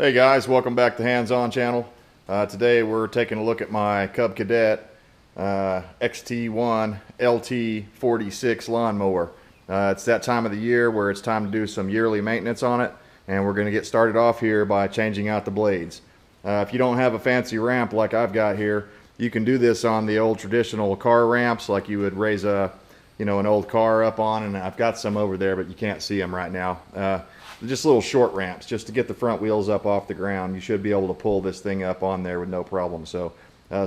Hey guys, welcome back to Hands On channel. Today we're taking a look at my Cub Cadet XT1 LT46 lawnmower. It's that time of the year where it's time to do some yearly maintenance on it, and we're going to get started off here by changing out the blades. If you don't have a fancy ramp like I've got here, you can do this on the old traditional car ramps like you would raise an old car up on, and I've got some over there but you can't see them right now. Just little short ramps just to get the front wheels up off the ground. You should be able to pull this thing up on there with no problem. So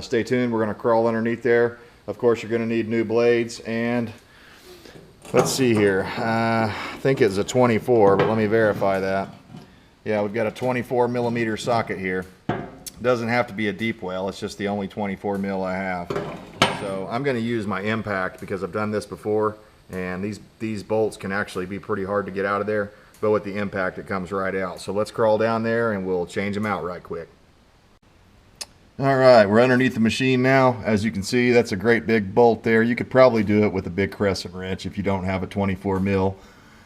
stay tuned. We're going to crawl underneath there. Of course, you're going to need new blades, and let's see here. I think it's a 24, but let me verify that. Yeah, we've got a 24 millimeter socket here. Doesn't have to be a deep well. It's just the only 24 mil I have. So I'm going to use my impact because I've done this before, and these bolts can actually be pretty hard to get out of there. But with the impact, it comes right out. So let's crawl down there and we'll change them out right quick. All right, we're underneath the machine now. As you can see, that's a great big bolt there. You could probably do it with a big crescent wrench if you don't have a 24 mil.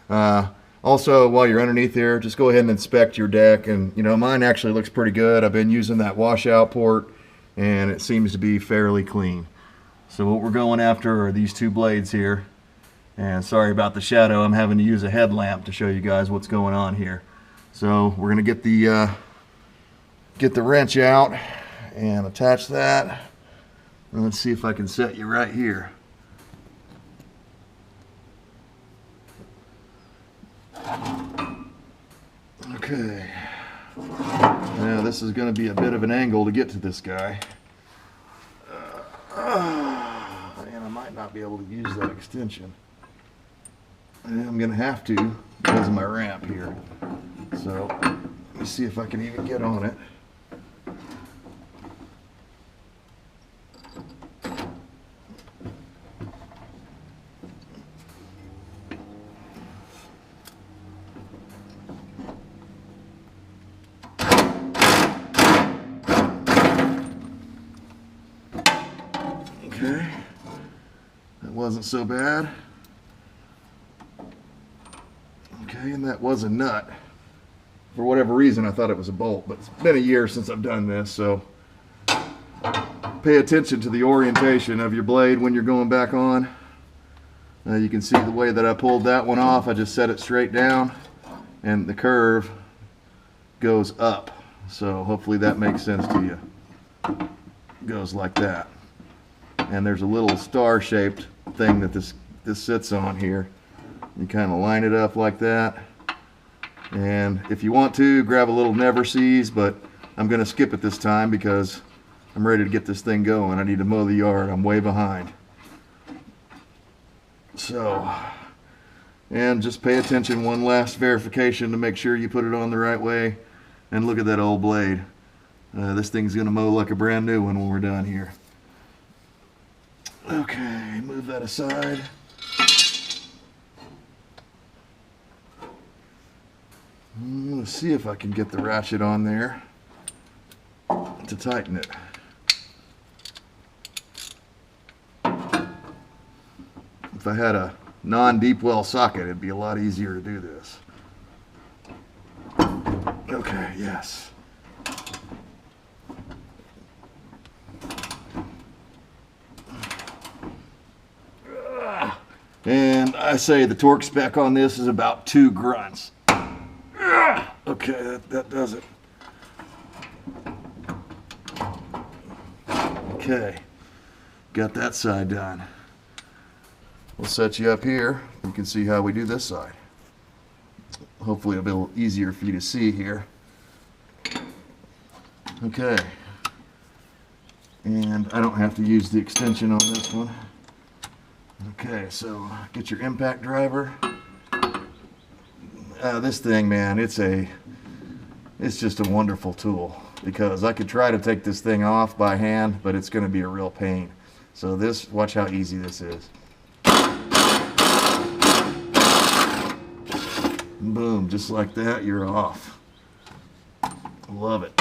Also, while you're underneath there, just go ahead and inspect your deck. And mine actually looks pretty good. I've been using that washout port and it seems to be fairly clean. So what we're going after are these two blades here. And sorry about the shadow, I'm having to use a headlamp to show you guys what's going on here. So we're going to get the wrench out and attach that. And let's see if I can set you right here. Okay. Now this is going to be a bit of an angle to get to this guy. And I might not be able to use that extension. I'm going to have to because of my ramp here. So let me see if I can even get on it. Okay, that wasn't so bad. Okay, and that was a nut. For whatever reason, I thought it was a bolt, but it's been a year since I've done this, so pay attention to the orientation of your blade when you're going back on. You can see the way that I pulled that one off. I just set it straight down, and the curve goes up. So hopefully that makes sense to you. Goes like that. And there's a little star-shaped thing that this sits on here. You kind of line it up like that, and if you want to, grab a little never sees, but I'm going to skip it this time because I'm ready to get this thing going. I need to mow the yard. I'm way behind. So, and just pay attention, one last verification to make sure you put it on the right way, and look at that old blade. This thing's going to mow like a brand new one when we're done here. Okay, move that aside. Let's see if I can get the ratchet on there to tighten it. If I had a non-deep well socket, it'd be a lot easier to do this. Okay, yes. And I say the torque spec on this is about 2 grunts. Okay, that does it. Okay, got that side done. We'll set you up here. You can see how we do this side. Hopefully it'll be a little easier for you to see here. Okay, and I don't have to use the extension on this one. Okay, so get your impact driver. This thing, man, it's just a wonderful tool, because I could try to take this thing off by hand, but it's going to be a real pain. So watch how easy this is. Boom, just like that, you're off. Love it.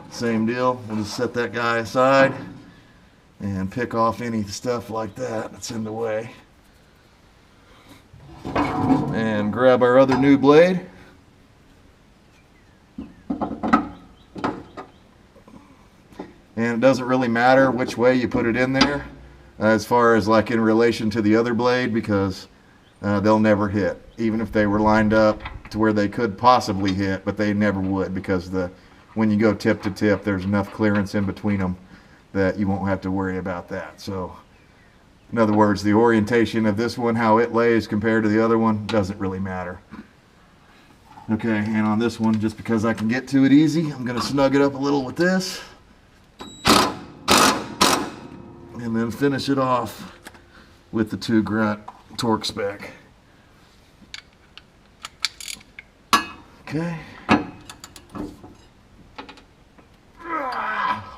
Same deal, we'll just set that guy aside and pick off any stuff like that that's in the way. And grab our other new blade. and it doesn't really matter which way you put it in there as far as like in relation to the other blade, because they'll never hit, even if they were lined up to where they could possibly hit, but they never would, because when you go tip to tip, there's enough clearance in between them that you won't have to worry about that. So in other words, the orientation of this one, how it lays compared to the other one, doesn't really matter. Okay, and on this one, just because I can get to it easy, I'm going to snug it up a little with this. And then finish it off with the 2 grunt torque spec. Okay.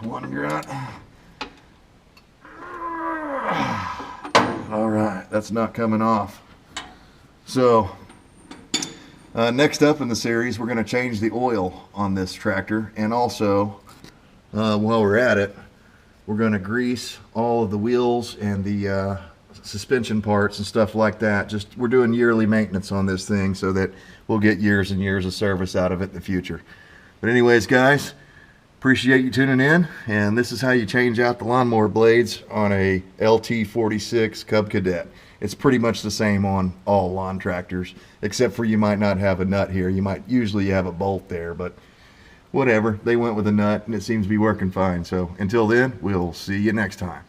1 grunt. All right, that's not coming off. So next up in the series, we're going to change the oil on this tractor, and also while we're at it, we're going to grease all of the wheels and the suspension parts and stuff like that. We're doing yearly maintenance on this thing so that we'll get years and years of service out of it in the future. But anyways, guys, appreciate you tuning in, and this is how you change out the lawnmower blades on a LT46 Cub Cadet. It's pretty much the same on all lawn tractors, except for you might not have a nut here. Usually you have a bolt there, but whatever. They went with a nut, and it seems to be working fine. So until then, we'll see you next time.